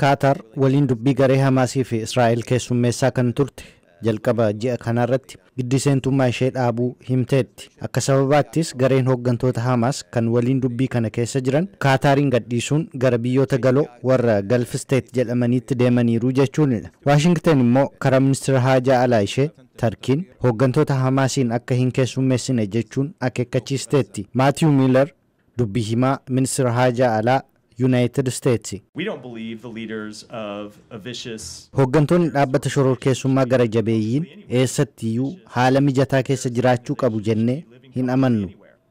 Qatar waliin dubbii garee Hamaasii fi Israa'el keessummeessaa kan turte jalqaba ji'a kanarratti giddi seentummaa ishee dhaabuu himteetti. Akka sababaattis gareen hooggantoota Hamaas kan waliin dubbii kana keessa jiran Qaatariin gadhiisuun gara biyyoota galoo warra Gulf State jedhamaniitti deemaniiru jechuunidha. Waashingtan immoo karaa ministeera haajaa alaa ishee Tarkiin hooggantoota Hamaasiin akka hin keessummeessine jechuun akeekkachiisteetti. Matthew Miller dubbii himaa ministeera haajaa alaa United States. We don't believe the leaders of a vicious Hooggantoonni dhaabbata shororkeessummaa gara jabeeyyiin eessattiyyuu haala mijataa keessa jiraachuu qabu jennee hin amannu.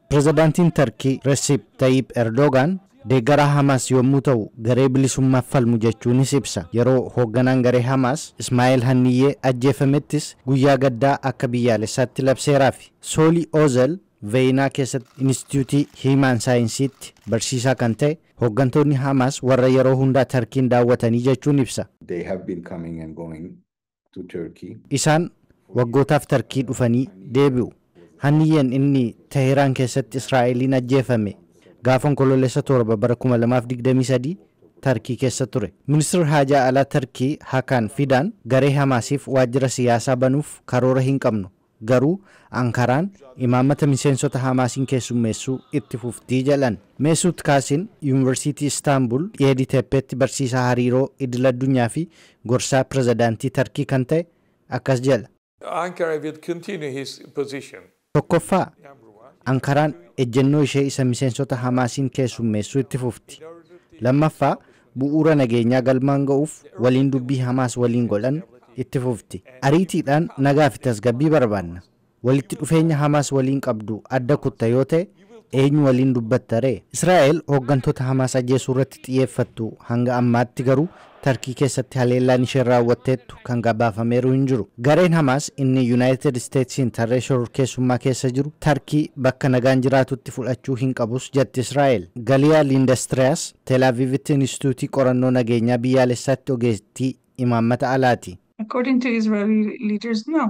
Pirezidaantiin Tarkii Recep Tayyip Erdogan deeggaraa Hamaas yommuu ta'u garee bilisummaaf falmu jechuunis ibsa. Yeroo hoogganaan garee Hamaas Ismaa'eel Hanniyyee ajjeefamettis guyyaa gaddaa akka biyyaalessaatti labseeraafi. Soolii Ozel Veenaa keessatti Instituutii Hiimaan Saayinsiitti barsiisaa kan ta'e hooggantoonni Hamaas warra yeroo hundaa Tarkiin daawwatanii jechuun ibsa. They have been coming and going to Turkey. Isaan waggootaaf Tarkii dhufanii deebi'u. Hanniyyeen inni Teheraan keessatti Israa'eliin ajjeefame gaafa onkoloolessa 7 bara 2023 Tarkii keessa ture. Ministeerri haajaa alaa Tarkii Hakan Fidan garee Hamaasiif waajjira siyaasaa banuuf karoora hin qabnu. Garuu Ankaraan imaammata miseensota Hamaasiin keessummeessuu itti fuftii jedhan. Mesut Kaasin Yuunivarsiitii Istaanbul Yeedi Teeppeetti barsiisaa hariiroo idil addunyaa fi gorsaa pirezidaantii Tarkii kan ta'e akkas jedha. Ankara will continue his position. Tokkoffaa Ankaraan ejjennoo ishee isa miseensota Hamaasiin keessummeessuu itti fufti. Lammaffaa bu'uura nageenyaa galmaan ga'uuf waliin dubbii Hamaas waliin godhan itti fufti. Ariitiidhaan nagaa fi tasgabbii barbaanna. Walitti dhufeenya Hamaas waliin qabdu adda kutta yoo ta'e eenyu waliin dubbattaree? Israa'el hooggantoota Hamaas ajjeesuu irratti xiyyeeffattu hanga ammaatti garuu Tarkii keessatti haleellaan isheen raawwatteettu kan gabaafameeru hin jiru. Gareen Hamaas inni United Statesiin tarree shororkeessummaa keessa jiru Tarkii bakka nagaan jiraatutti fudhachuu hin qabus jetti Israa'el. Galiyaa Lindestriyaas Tel Avivitti Instituutii qorannoo nageenyaa biyyaalessaatti ogeettii imaammata alaati. According to Israeli leaders, no.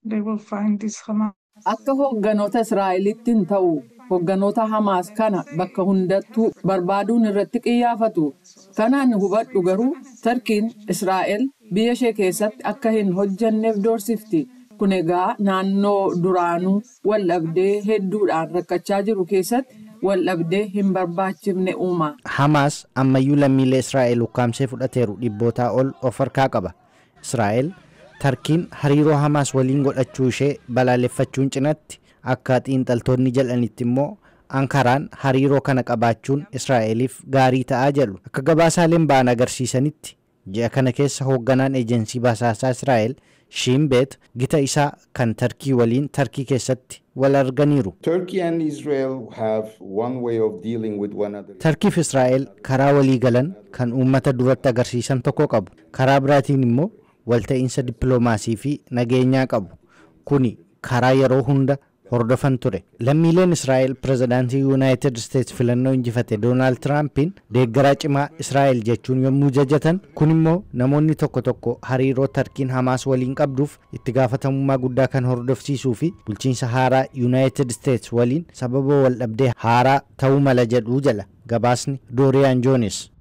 They will find this Hamas. Akka hoogganoota Israa'elitti hin ta'u hoogganoota Hamaas kana bakka hundattuu barbaaduun irratti xiyyeeffatu. Kanaan hubadhu garuu Tarkiin Israa'el biyya ishee keessatti akka hin hojjanneef doorsifti. Kun egaa naannoo duraanuu waldhabdee hedduudhaan rakkachaa jiru keessatti waldhabdee hin barbaachifne uuma. Hamaas ammayyuu lammiilee Israa'el ukkaamsee fudhateeru dhibbootaa ol of harkaa qaba. Israa'el Tarkiin hariiroo Hamaas waliin godhachuu ishee balaaleffachuun cinatti akka xiinxaltoonni jedhanitti immoo Ankaraan hariiroo kana qabaachuun Israa'eliif gaarii ta'aa jedhu. Akka gabaasaaleen ba'an agarsiisanitti ji'a kana keessa hoogganaan eejensii basaasaa Israa'el Shin Bet gita isaa kan Tarkii waliin Tarkii keessatti wal arganiiru. Turkey and Israel have one way of dealing with one another. Tarkii fi Israa'el karaa walii galan kan uummata duratti agarsiisan tokko qabu. Karaa biraatiin immoo walta'iinsa dippiloomaasii fi nageenyaa qabu. Kuni karaa yeroo hunda hordofan ture. Lammiileen Israa'el pirezidaantii United States filannoo injifate Donald Trumpin deeggaraa cimaa Israa'el jechuun yommuu jajatan, kun immoo namoonni tokko tokko hariiroo Tarkiin Hamaas waliin qabduuf itti gaafatamummaa guddaa kan hordofsiisuu fi bulchiinsa haaraa United States waliin sababa wal dhabdee haaraa ta'uu mala jedhu jala gabaasni Dorian Jones.